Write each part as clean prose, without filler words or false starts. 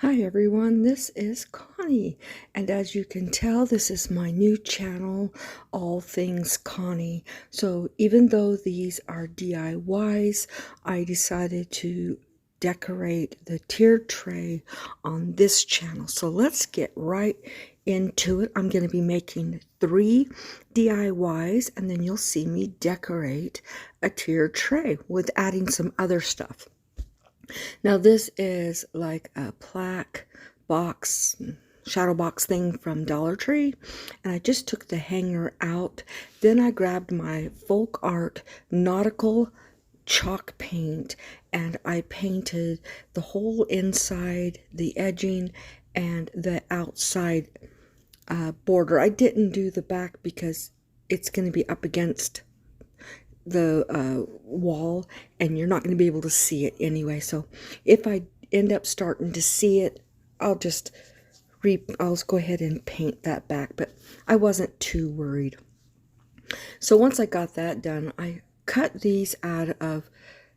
Hi everyone, this is Connie, and as you can tell, this is my new channel, All Things Connie. So even though these are DIYs, I decided to decorate the tiered tray on this channel. So let's get right into it. I'm going to be making 3 DIYs, and then you'll see me decorate a tiered tray with adding some other stuff. Now this is like a plaque box, shadow box thing from Dollar Tree, and I just took the hanger out. Then I grabbed my folk art nautical chalk paint and I painted the whole inside, the edging, and the outside border. I didn't do the back because it's going to be up against the wall and you're not going to be able to see it anyway. So if I end up starting to see it, I'll go ahead and paint that back, but I wasn't too worried. So once I got that done, I cut these out of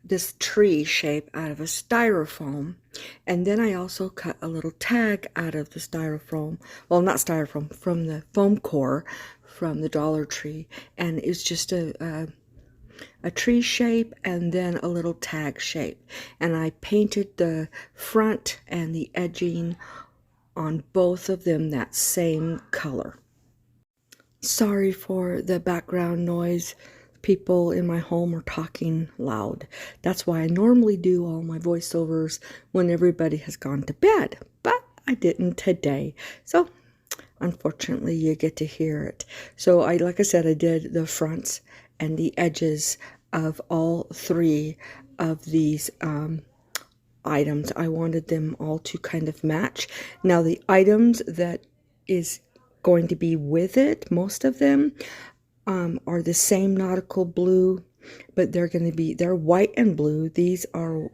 this tree shape out of a styrofoam, and then I also cut a little tag out of the styrofoam, well, not styrofoam, from the foam core from the Dollar Tree, and it's just a tree shape and then a little tag shape, and I painted the front and the edging on both of them that same color. Sorry for the background noise. People in my home are talking loud. That's why I normally do all my voiceovers when everybody has gone to bed, but I didn't today. So unfortunately you get to hear it. So like I said, I did the fronts and the edges of all 3 of these items. I wanted them all to kind of match. Now the items that is going to be with it, most of them are the same nautical blue, but they're white and blue. These are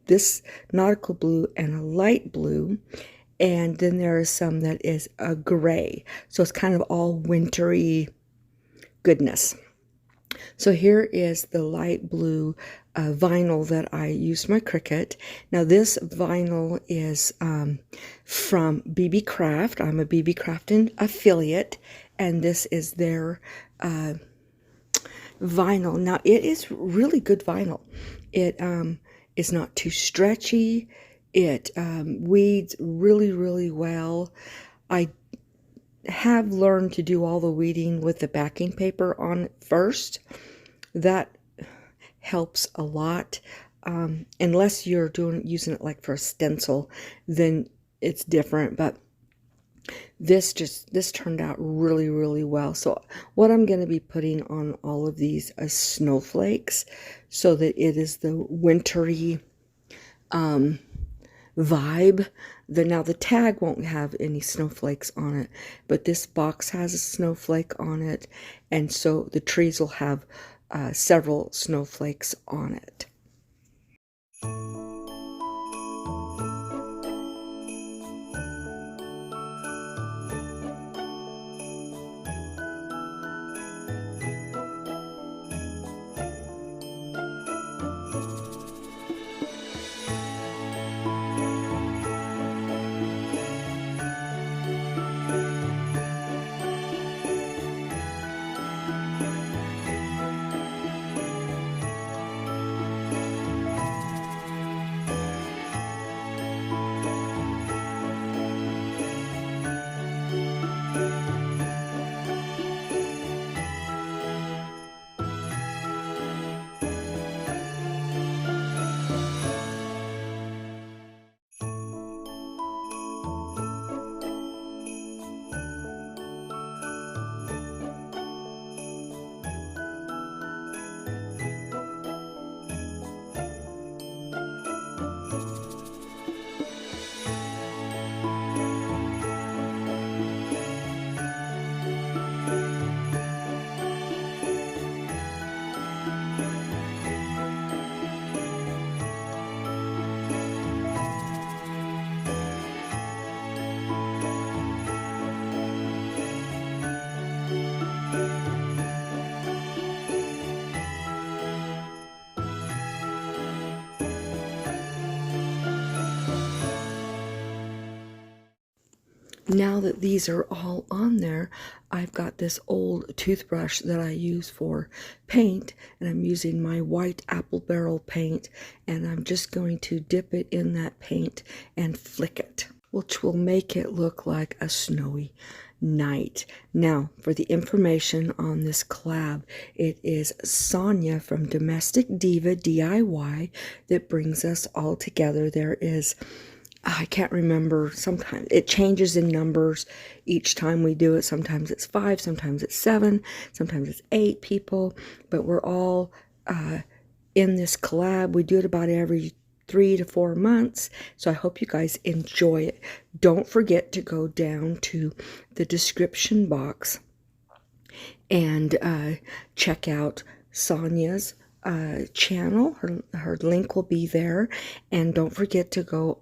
this nautical blue and a light blue, and then there is some that is a gray, so it's kind of all wintry goodness. So here is the light blue vinyl that I used my Cricut. Now this vinyl is from BB Craft. I'm a BB Crafting affiliate, and this is their vinyl. Now it is really good vinyl. It is not too stretchy. It weeds really well. I have learned to do all the weeding with the backing paper on it first. That helps a lot. Unless you're using it like for a stencil, then it's different, but this turned out really well. So what I'm going to be putting on all of these is snowflakes, so that it is the wintry vibe. Now the tag won't have any snowflakes on it, but this box has a snowflake on it, and so the trees will have several snowflakes on it. Now that these are all on there, I've got this old toothbrush that I use for paint, and I'm using my white apple barrel paint, and I'm just going to dip it in that paint and flick it, which will make it look like a snowy night. Now, for the information on this collab, it is Sonja from Domestic Diva DIY that brings us all together. There is, I can't remember, sometimes it changes in numbers each time we do it. Sometimes it's 5, sometimes it's 7, sometimes it's 8 people, but we're all in this collab. We do it about every 3 to 4 months, so I hope you guys enjoy it. Don't forget to go down to the description box and check out Sonja's channel. Her link will be there, and don't forget to go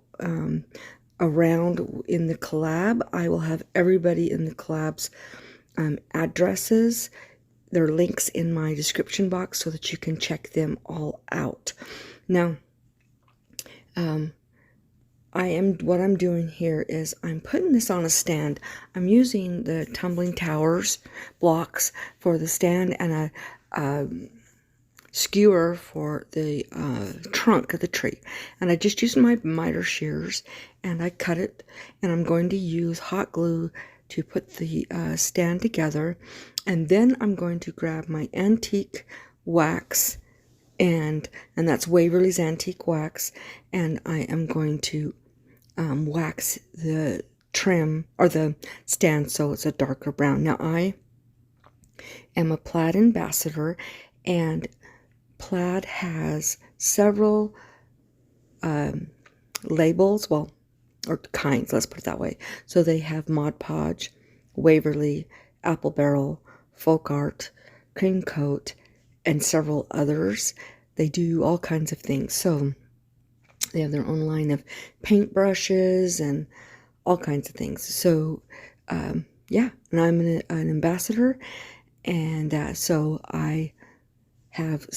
around in the collab. I will have everybody in the collab's addresses, their links in my description box so that you can check them all out. Now, what I'm doing here is I'm putting this on a stand. I'm using the Tumbling Towers blocks for the stand and a skewer for the trunk of the tree. And I just used my miter shears and I cut it, and I'm going to use hot glue to put the stand together. And then I'm going to grab my antique wax, and that's Waverly's Antique Wax, and I am going to wax the trim or the stand so it's a darker brown. Now, I am a Plaid ambassador, and Plaid has several labels, well, or kinds, let's put it that way. So they have Mod Podge, Waverly, Apple Barrel, Folk Art, Cream Coat, and several others. They do all kinds of things. So they have their own line of paintbrushes and all kinds of things. So yeah, and I'm an ambassador, and so I have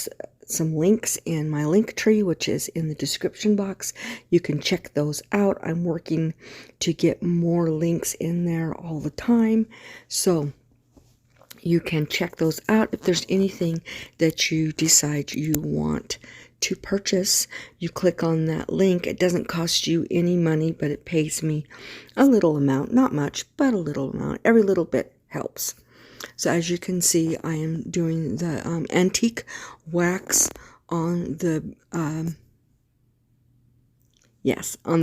some links in my link tree, which is in the description box. You can check those out. I'm working to get more links in there all the time, so you can check those out. If there's anything that you decide you want to purchase, you click on that link. It doesn't cost you any money, but it pays me a little amount. Not much, but a little amount. Every little bit helps. So as you can see, I am doing the antique wax on the, on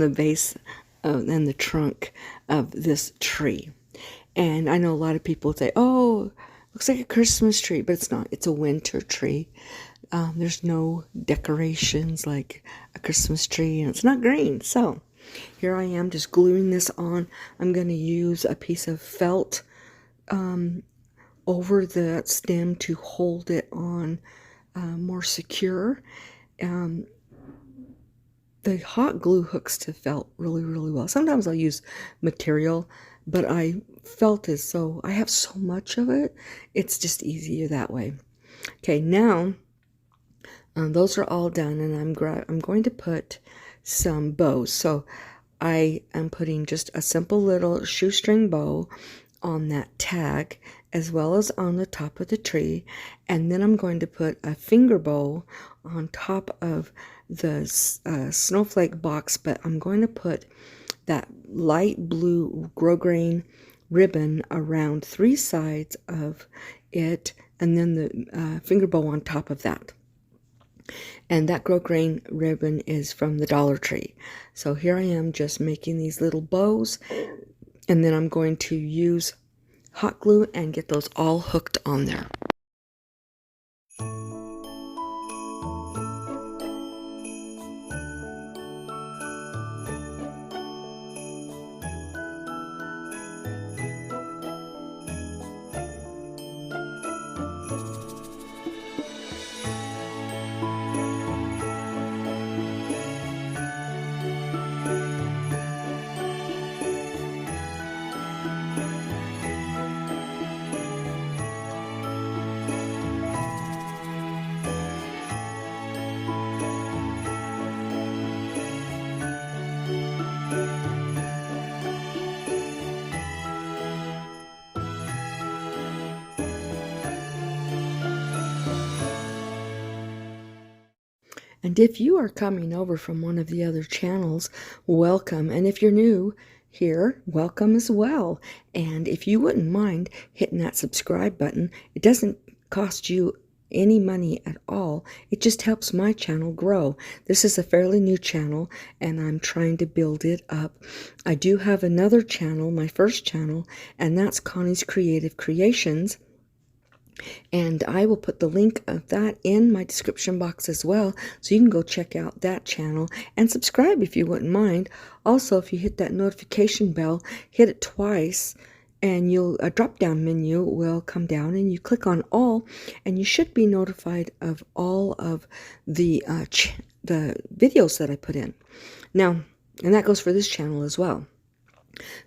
the base and the trunk of this tree. And I know a lot of people say, oh, looks like a Christmas tree, but it's not. It's a winter tree. There's no decorations like a Christmas tree, and it's not green. So here I am just gluing this on. I'm going to use a piece of felt over the stem to hold it on more secure. The hot glue hooks to felt really, really well. Sometimes I'll use material, but I felt is so, I have so much of it, it's just easier that way. Okay, now those are all done, and I'm going to put some bows. So I am putting just a simple little shoestring bow on that tag, as well as on the top of the tree, and then I'm going to put a finger bow on top of the snowflake box, but I'm going to put that light blue grosgrain ribbon around 3 sides of it, and then the finger bow on top of that. And that grosgrain ribbon is from the Dollar Tree. So here I am just making these little bows, and then I'm going to use hot glue and get those all hooked on there. And if you are coming over from one of the other channels, welcome. And if you're new here, welcome as well. And if you wouldn't mind hitting that subscribe button, it doesn't cost you any money at all. It just helps my channel grow. This is a fairly new channel and I'm trying to build it up. I do have another channel, my first channel, and that's Connie's Creative Creations. And I will put the link of that in my description box as well, so you can go check out that channel and subscribe if you wouldn't mind. Also, if you hit that notification bell, hit it twice, and a drop-down menu will come down, and you click on all, and you should be notified of all of the videos that I put in. Now, and that goes for this channel as well.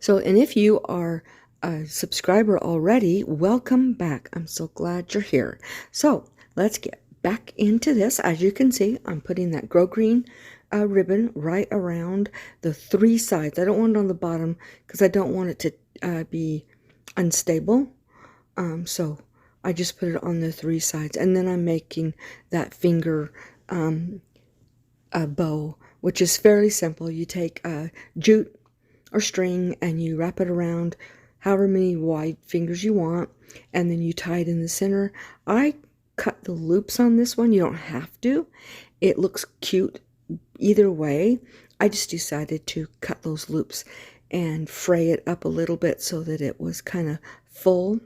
So, and if you are a subscriber already, welcome back. I'm so glad you're here. So let's get back into this. As you can see, I'm putting that grow green ribbon right around the 3 sides. I don't want it on the bottom because I don't want it to be unstable. So I just put it on the 3 sides, and then I'm making that finger a bow, which is fairly simple. You take jute or string and you wrap it around however many wide fingers you want, and then you tie it in the center. I cut the loops on this one. You don't have to. It looks cute either way. I just decided to cut those loops and fray it up a little bit so that it was kind of full.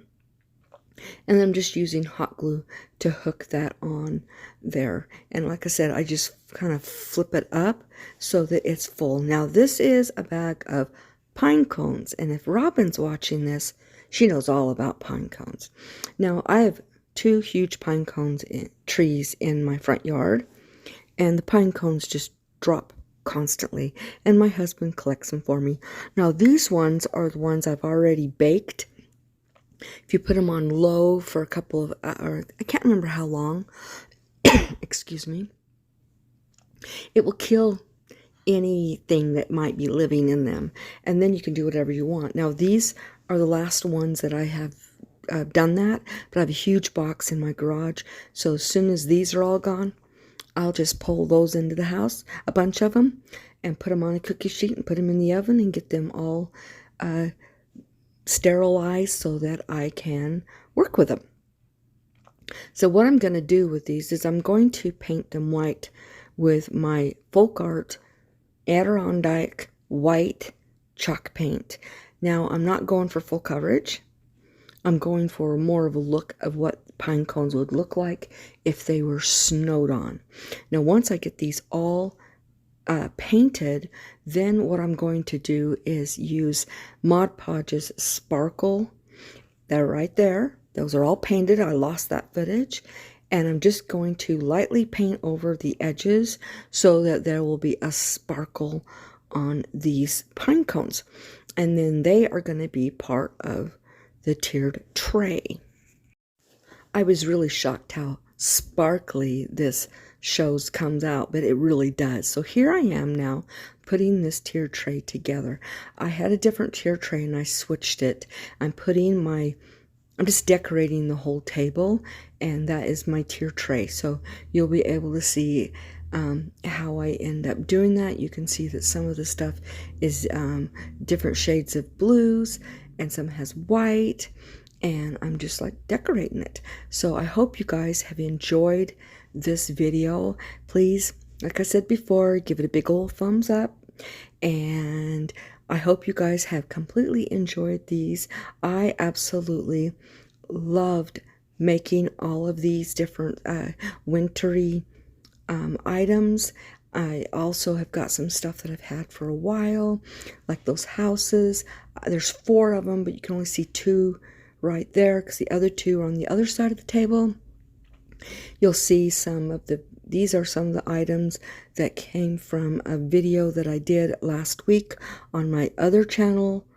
And I'm just using hot glue to hook that on there. And like I said, I just kind of flip it up so that it's full. Now this is a bag of pine cones, and if Robin's watching this, she knows all about pine cones. Now I have 2 huge pine cones trees in my front yard, and the pine cones just drop constantly, and my husband collects them for me. Now these ones are the ones I've already baked. If you put them on low for a couple of or I can't remember how long, excuse me, it will kill anything that might be living in them, and then you can do whatever you want. Now these are the last ones that I have done that, but I have a huge box in my garage, so as soon as these are all gone, I'll just pull those into the house, a bunch of them, and put them on a cookie sheet and put them in the oven and get them all sterilized so that I can work with them. So what I'm going to do with these is I'm going to paint them white with my folk art Adirondack white chalk paint. Now I'm not going for full coverage. I'm going for more of a look of what pine cones would look like if they were snowed on. Now once I get these all painted, then what I'm going to do is use Mod Podge's Sparkle. They're right there. Those are all painted. I lost that footage. And I'm just going to lightly paint over the edges so that there will be a sparkle on these pine cones. And then they are going to be part of the tiered tray. I was really shocked how sparkly this comes out, but it really does. So here I am now putting this tiered tray together. I had a different tiered tray and I switched it. I'm just decorating the whole table, and that is my tier tray. So you'll be able to see how I end up doing that. You can see that some of the stuff is different shades of blues, and some has white, and I'm just like decorating it. So I hope you guys have enjoyed this video. Please, like I said before, give it a big old thumbs up, and I hope you guys have completely enjoyed these. I absolutely loved making all of these different wintry items. I also have got some stuff that I've had for a while, like those houses. There's 4 of them, but you can only see 2 right there because the other 2 are on the other side of the table. You'll see these are some of the items that came from a video that I did last week on my other channel,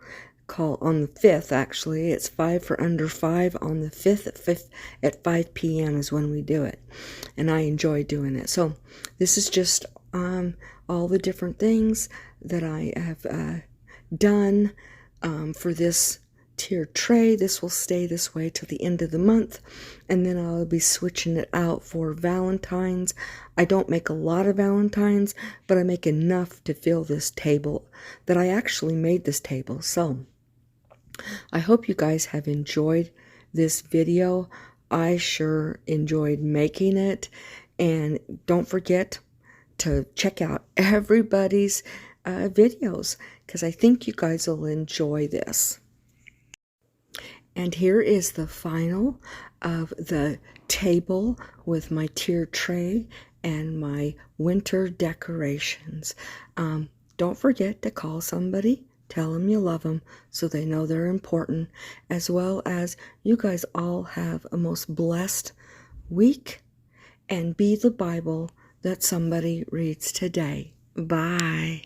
on the 5th actually. It's 5 for under 5 on the 5th at 5 p.m. is when we do it, and I enjoy doing it. So this is just all the different things that I have done for this tiered tray. This will stay this way till the end of the month, and then I'll be switching it out for Valentine's. I don't make a lot of Valentines, but I make enough to fill this table that I actually made this table. So I hope you guys have enjoyed this video. I sure enjoyed making it, and don't forget to check out everybody's videos, because I think you guys will enjoy this. And here is the final of the table with my tiered tray and my winter decorations. Don't forget to call somebody, tell them you love them so they know they're important, as well as you guys all have a most blessed week, and be the Bible that somebody reads today. Bye.